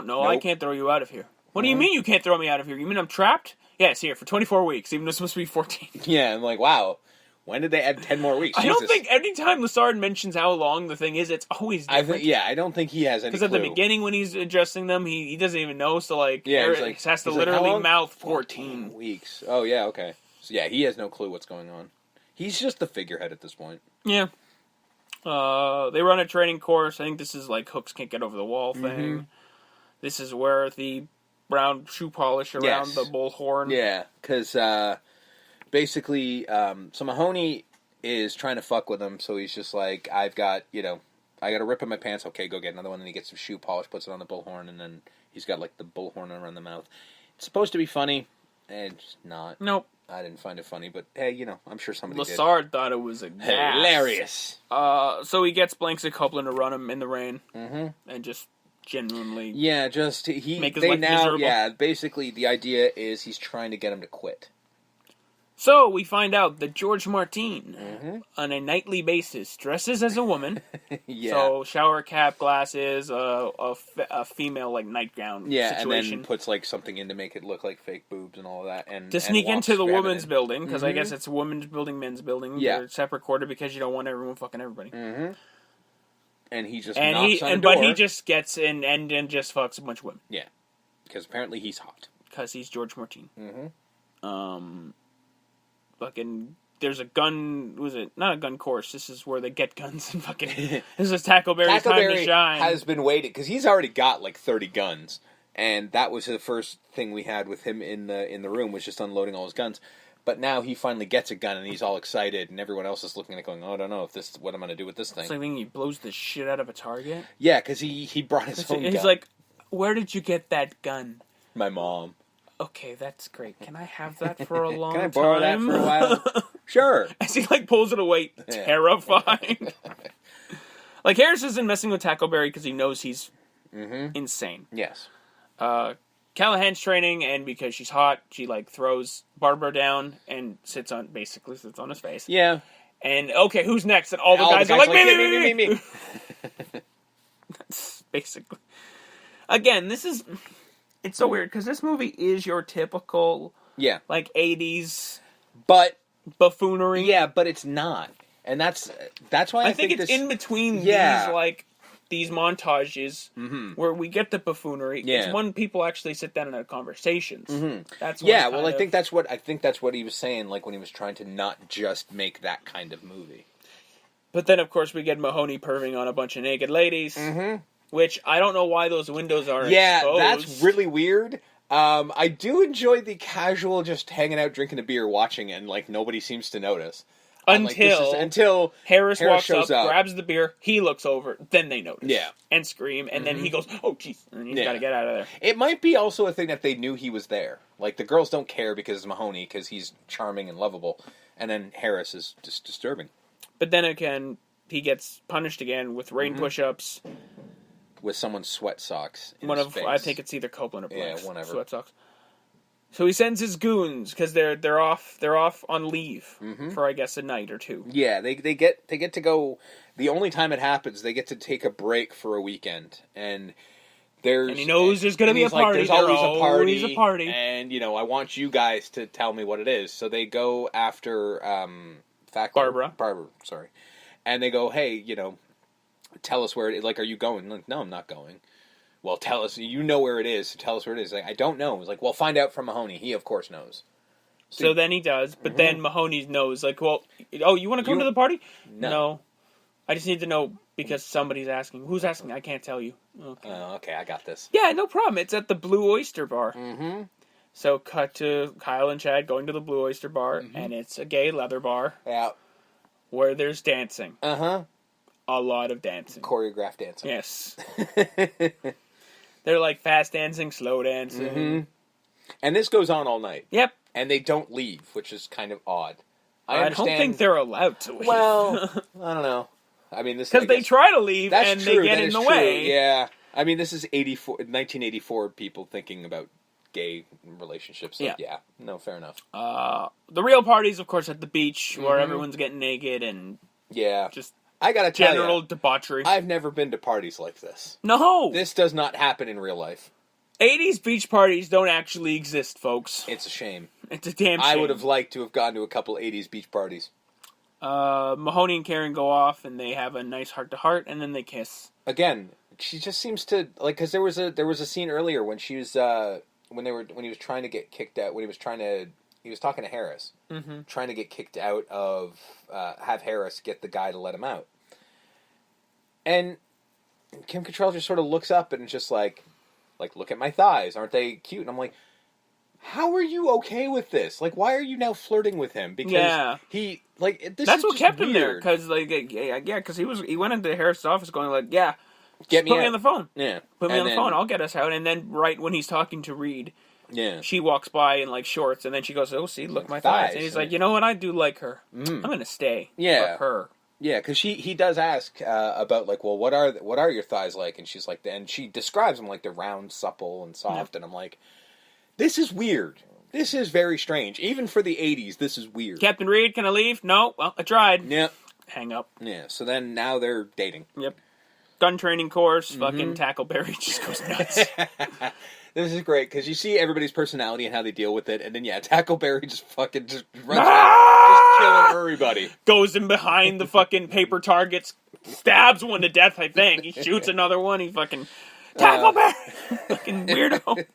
No, I can't throw you out of here. What do you mean you can't throw me out of here? You mean I'm trapped? Yes, here, for 24 weeks, even though it's supposed to be 14. Yeah, I'm like, wow. When did they add 10 more weeks? I don't think any time Lassard mentions how long the thing is, it's always different. I don't think he has any clue. Because at the beginning when he's adjusting them, he doesn't even know, so Eric has to literally mouth 14 weeks. Oh, yeah, okay. So yeah, he has no clue what's going on. He's just the figurehead at this point. Yeah. They run a training course. I think this is like Hooks can't get over the wall thing. Mm-hmm. This is where the brown shoe polish around the bullhorn. Yeah, because basically, so Mahoney is trying to fuck with him, so he's just like, I got to rip in my pants, okay, go get another one, and he gets some shoe polish, puts it on the bullhorn, and then he's got, like, the bullhorn around the mouth. It's supposed to be funny, and it's not. Nope. I didn't find it funny, but hey, I'm sure somebody Lassard thought it was hilarious. So he gets Blanks and Copeland to run him in the rain, and just genuinely make his life miserable. Yeah, basically the idea is he's trying to get him to quit. So we find out that George Martin, on a nightly basis, dresses as a woman. Yeah. So shower cap, glasses, a female nightgown situation. And then puts something in to make it look like fake boobs and all of that. And to sneak into the women's building, because I guess it's a women's building, men's building. Yeah. They're separate quarter because you don't want everyone fucking everybody. Mm-hmm. And he just knocks on the door. But he just gets in and just fucks a bunch of women. Yeah. Because apparently he's hot. Because he's George Martin. Fucking, there's a gun, not a gun course, this is where they get guns and fucking, this is Tackleberry's time to shine. Has been waiting, because he's already got 30 guns, and that was the first thing we had with him in the room, was just unloading all his guns, but now he finally gets a gun, and he's all excited, and everyone else is looking at it going, oh, I don't know if this, what I'm going to do with this thing. It's like he blows the shit out of a target? Yeah, because he brought his own gun. He's like, where did you get that gun? My mom. Okay, that's great. Can I have that for a long time? Can I borrow that for a while? Sure. As he pulls it away, terrified. Harris isn't messing with Tackleberry because he knows he's insane. Yes. Callahan's training, and because she's hot, she throws Barbara down and sits on his face. Yeah. And okay, who's next? And all the guys are like, me. That's basically. Again, this is. It's so weird, because this movie is your typical, 80s buffoonery. Yeah, but it's not. And that's why I think it's in between these montages where we get the buffoonery. Yeah. It's when people actually sit down and have conversations. That's I think that's what he was saying, when he was trying to not just make that kind of movie. But then, of course, we get Mahoney perving on a bunch of naked ladies. Which, I don't know why those windows are exposed. Yeah, that's really weird. I do enjoy the casual just hanging out, drinking a beer, watching it, and, nobody seems to notice. Until Harris walks up, grabs the beer, he looks over, then they notice. Yeah. And scream, and then he goes, oh, jeez, and he's got to get out of there. It might be also a thing that they knew he was there. The girls don't care because it's Mahoney, because he's charming and lovable, and then Harris is just disturbing. But then again, he gets punished again with rain push-ups. With someone's sweat socks in his face. I think it's either Copeland or Blanks. Yeah, whatever. Sweat socks. So he sends his goons because they're off on leave for I guess a night or two. Yeah, they get to go. The only time it happens, they get to take a break for a weekend, and he knows there's going to be a party. There's always a party, and I want you guys to tell me what it is. So they go after Barbara, sorry, and they go, hey, tell us where it is. Are you going? No, I'm not going. Well, tell us. You know where it is, so tell us where it is. I don't know. It's well, find out from Mahoney. He, of course, knows. So then he does, but then Mahoney knows. You want to come to the party? No. I just need to know because somebody's asking. Who's asking? I can't tell you. Okay. Okay, I got this. Yeah, no problem. It's at the Blue Oyster Bar. So cut to Kyle and Chad going to the Blue Oyster Bar, and it's a gay leather bar. Yeah. Where there's dancing. A lot of dancing. Choreographed dancing. Yes. They're fast dancing, slow dancing. And this goes on all night. Yep. And they don't leave, which is kind of odd. I don't think they're allowed to leave. Well, I don't know. I mean, this because they try to leave and they get in the way. Yeah. I mean, this is 1984 people thinking about gay relationships. So yeah. No, fair enough. The real party's, of course, at the beach where everyone's getting naked and just I gotta tell general you, debauchery. I've never been to parties like this. No! This does not happen in real life. 80s beach parties don't actually exist, folks. It's a shame. It's a damn shame. I would have liked to have gone to a couple 80s beach parties. Mahoney and Karen go off, and they have a nice heart-to-heart, and then they kiss. Again, she just seems to like, because there was a scene earlier when she was when he was trying to get kicked out, when he was talking to Harris, trying to get kicked out of have Harris get the guy to let him out, and Kim Cattrall just sort of looks up and just like look at my thighs, aren't they cute? And I'm like, how are you okay with this? Like, why are you now flirting with him? Because he like this. That's is what kept weird. him there, because because he went into Harris' office going like, get me put out. me on the phone. Yeah. Put me on the phone. I'll get us out. And then right when he's talking to Reed, she walks by in like shorts, and then she goes, "Oh, see, look my thighs." And he's like, "You know what? I do like her. I'm gonna stay for her." Yeah, because he does ask about like, well, what are your thighs like? And she's like, and she describes them like they're round, supple, and soft. And I'm like, this is weird. This is very strange. Even for the 80s, this is weird. Captain Reed, can I leave? No. Well, I tried. Yep. Hang up. Yeah. So then now they're dating. Yep. Gun training course. Fucking Tackleberry just goes nuts. This is great because you see everybody's personality and how they deal with it, and then Tackleberry just fucking just runs around, just killing everybody. Goes in behind the fucking paper targets, stabs one to death. I think he shoots another one. He fucking Tackleberry, fucking weirdo.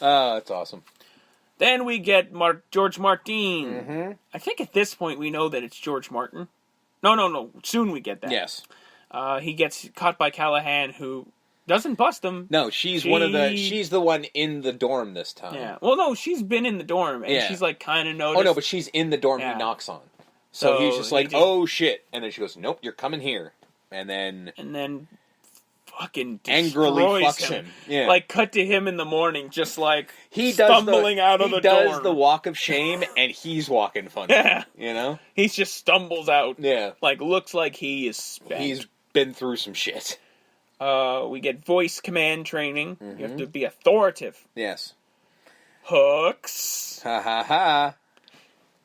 Oh, that's awesome. Then we get George Martin. I think at this point we know that it's George Martin. No. Soon we get that. Yes. He gets caught by Callahan, who doesn't bust him. No, she's the one in the dorm this time. Yeah. Well, no, she's been in the dorm, and she's like kind of noticed. Oh no, but she's in the dorm he knocks on. So he's just like, oh shit, and then she goes, nope, you're coming here, and then fucking angrily fucks him. Yeah. Like cut to him in the morning, just like he stumbling out of the dorm. He does the walk of shame, and he's walking funny. Yeah. You know, he just stumbles out. Yeah, like looks like he is spent. He's been through some shit. We get voice command training. You have to be authoritative. Yes. Hooks. Ha ha ha.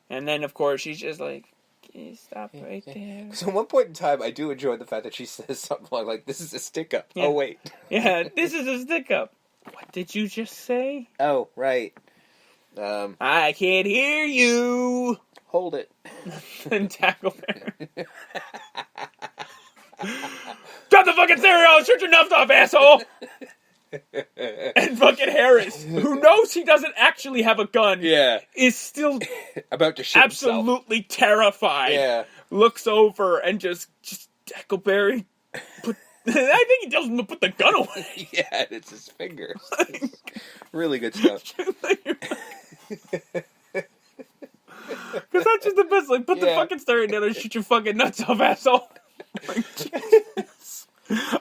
And then, of course, she's just like, can you stop right there? So at one point in time, I do enjoy the fact that she says something like, this is a stick-up. Yeah. Oh, wait. Yeah, this is a stick-up. What did you just say? Oh, right. I can't hear you. Hold it. And Tackleberry. Drop the fucking stereo! Shoot your nuts off, asshole! And fucking Harris, who knows he doesn't actually have a gun, is still about to shoot absolutely himself. Terrified. Yeah. Looks over and just Tackleberry I think he tells him to put the gun away. Yeah, it's his fingers. It's really good stuff. Because that's just the best. Like, put the fucking stereo down and shoot your fucking nuts off, asshole. Like,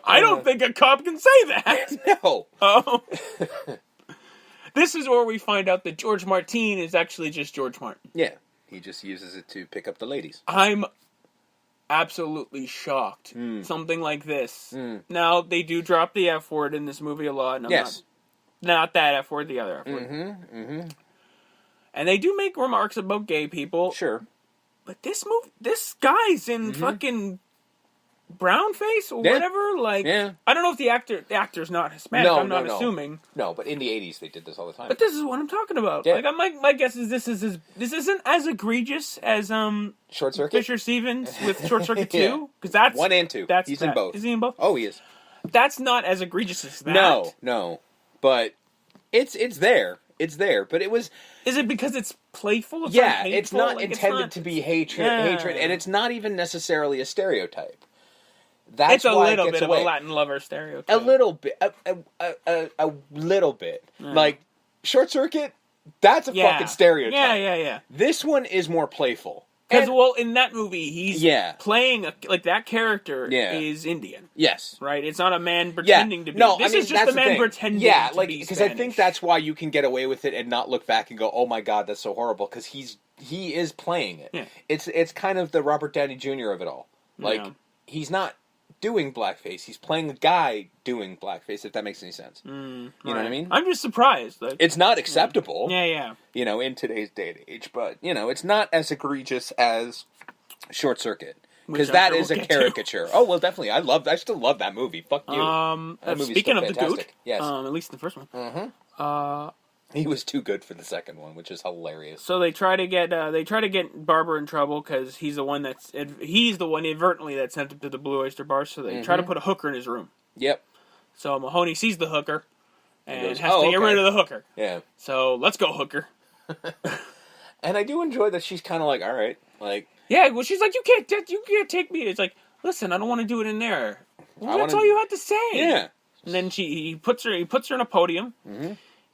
I don't think a cop can say that. No. This is where we find out that George Martin is actually just George Martin. Yeah. He just uses it to pick up the ladies. I'm absolutely shocked. Something like this. Now, they do drop the F word in this movie a lot. And not that F word, the other F word. And they do make remarks about gay people. Sure. But this guy's in fucking brownface or whatever. Like, I don't know if the actor's not Hispanic. I'm not assuming. No, but in the 80s they did this all the time. But this is what I'm talking about. Yeah. Like, my guess is this isn't as egregious as Short Circuit? Fisher Stevens with Short Circuit 2. Because that's 1 and 2. He's in both. Is he in both? Oh, he is. That's not as egregious as that. No. But it's there. It's there, but it was... Is it because it's playful? It's not intended to be hatred, and it's not even necessarily a stereotype. That's it's a why little it gets bit away. of a Latin lover stereotype. A little bit. A little bit. Like, Short Circuit, that's a fucking stereotype. Yeah. This one is more playful. Because, in that movie, he's playing, that character is Indian. Yes. Right? It's not a man pretending to be. No, this is just a man pretending to be because Spanish. I think that's why you can get away with it and not look back and go, oh my god, that's so horrible, because he is playing it. Yeah. It's kind of the Robert Downey Jr. of it all. Like, he's not doing blackface, he's playing a guy doing blackface, if that makes any sense. You know what I mean? I'm just surprised. Like, it's not acceptable. Yeah. You know, in today's day and age, but, it's not as egregious as Short Circuit. Because that is a caricature. Oh, well, definitely. I still love that movie. Fuck you. That movie's speaking of fantastic. the Goot, yes. at least in the first one. He was too good for the second one, which is hilarious. So they try to get Barber in trouble because he's the one inadvertently that sent him to the Blue Oyster Bar. So they try to put a hooker in his room. Yep. So Mahoney sees the hooker and goes, has to get rid of the hooker. Yeah. So let's go, hooker. And I do enjoy that she's kind of like, all right, like. Yeah, well, she's like, you can't take me. It's like, listen, I don't want to do it in there. Well, that's all you had to say. Yeah. And then he puts her in a podium,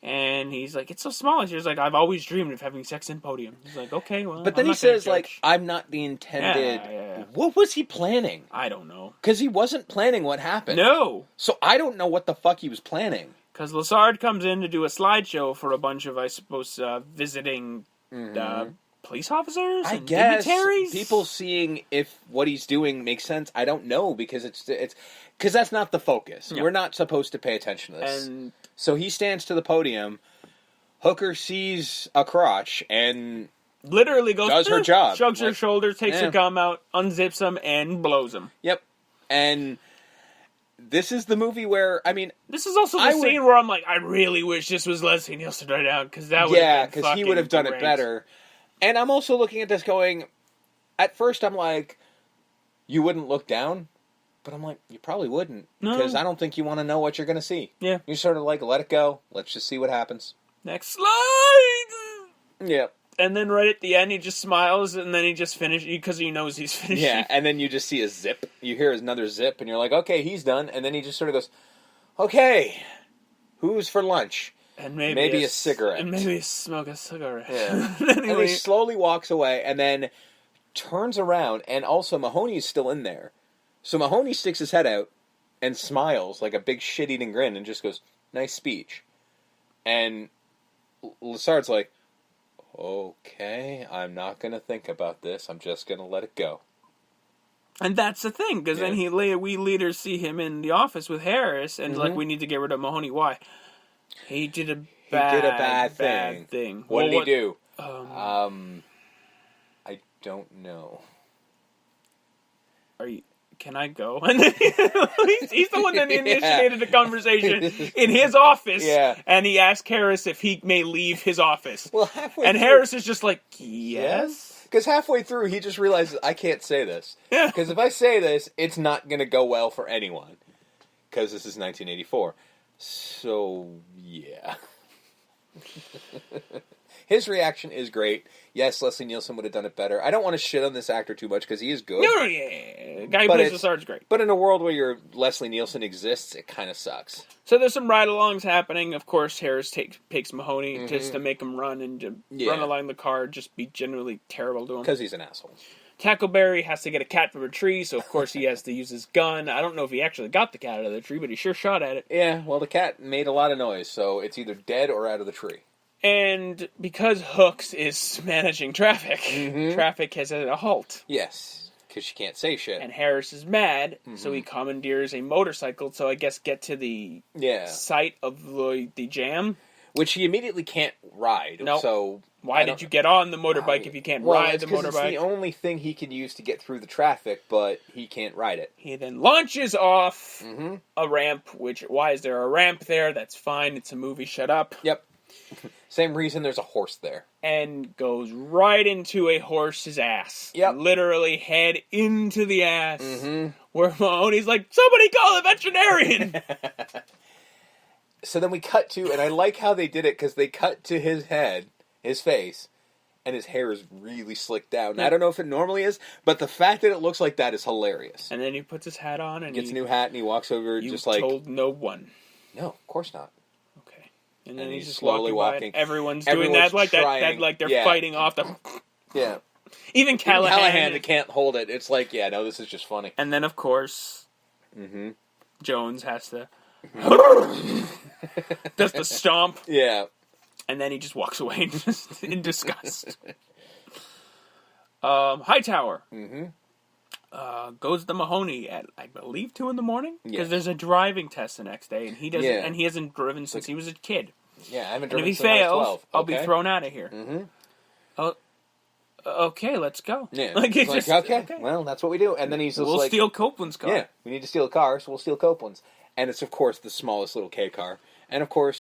and he's like, it's so small. And she's like, I've always dreamed of having sex in podium. He's like, okay, well. But then he says, like, I'm not the intended. Yeah. What was he planning? I don't know. Because he wasn't planning what happened. No. So I don't know what the fuck he was planning. Because Lassard comes in to do a slideshow for a bunch of, I suppose, visiting police officers and dignitaries? People seeing if what he's doing makes sense. I don't know, because it's because that's not the focus. Yeah. We're not supposed to pay attention to this. And so he stands to the podium. Hooker sees a crotch and literally does her job. Shrugs her shoulders, takes her gum out, unzips him, and blows him. Yep. And this is the movie where, I mean... This is also the scene where I'm like, I really wish this was Leslie Nielsen right now, because that would have been Yeah, because he would have done it better. And I'm also looking at this going... At first I'm like, you wouldn't look down? But I'm like, you probably wouldn't. No. Because I don't think you want to know what you're going to see. Yeah. You're sort of like, let it go. Let's just see what happens. Next slide! Yep. And then right at the end, he just smiles, and then he just finishes, because he knows he's finishing. Yeah, and then you just see a zip. You hear another zip, and you're like, okay, he's done. And then he just sort of goes, okay, who's for lunch? And maybe a cigarette. And maybe smoke a cigarette. Yeah. Anyway. And he slowly walks away, and then turns around, and also Mahoney's still in there. So Mahoney sticks his head out and smiles like a big shit-eating grin and just goes, nice speech. And Lassard's like, okay, I'm not going to think about this. I'm just going to let it go. And that's the thing, because then we leaders see him in the office with Harris, and like, we need to get rid of Mahoney. Why? He did a bad thing. What did he do? I don't know. Can I go? And then he's the one that initiated the conversation in his office. Yeah. And he asked Harris if he may leave his office. Well, Harris is just like, yes? Because halfway through, he just realizes, I can't say this. Yeah. Because if I say this, it's not going to go well for anyone. Because this is 1984. So, yeah. His reaction is great. Yes, Leslie Nielsen would have done it better. I don't want to shit on this actor too much because he is good. No, yeah. The guy who plays Lassard's great. But in a world where your Leslie Nielsen exists, it kind of sucks. So there's some ride-alongs happening. Of course, Harris takes Mahoney just to make him run and to run along the car, just be generally terrible to him. Because he's an asshole. Tackleberry has to get a cat from a tree, so of course he has to use his gun. I don't know if he actually got the cat out of the tree, but he sure shot at it. Yeah, well, the cat made a lot of noise, so it's either dead or out of the tree. And because Hooks is managing traffic, traffic has at a halt. Yes, because she can't say shit. And Harris is mad, so he commandeers a motorcycle to, I guess, get to the site of the jam. Which he immediately can't ride. No. So why did you get on the motorbike if you can't ride the motorbike? It's the only thing he can use to get through the traffic, but he can't ride it. He then launches off a ramp, why is there a ramp there? That's fine, it's a movie, shut up. Yep. Same reason there's a horse there. And goes right into a horse's ass. Yep. Literally head into the ass. Where Mahoney's like, somebody call a veterinarian! So then we cut to, and I like how they did it, because they cut to his head, his face, and his hair is really slicked down. Now, I don't know if it normally is, but the fact that it looks like that is hilarious. And then he puts his hat on, and gets a new hat, and he walks over just like... You told no one. No, of course not. Okay. And then he's just slowly walking. And everyone's doing that like they're fighting off the... Yeah. Even Callahan can't hold it. It's like, yeah, no, this is just funny. And then, of course, Jones has to... does the stomp. Yeah. And then he just walks away in disgust. Hightower goes to Mahoney at, I believe, 2 a.m. Because there's a driving test the next day, and he doesn't. And he hasn't driven since he was a kid. Yeah, I haven't driven since I was 12. I'll be thrown out of here. okay, let's go. Yeah, like, it's like, okay, well, that's what we do. And then he's just we'll steal Copeland's car. Yeah, we need to steal a car, so we'll steal Copeland's. And it's, of course, the smallest little K car. And, of course,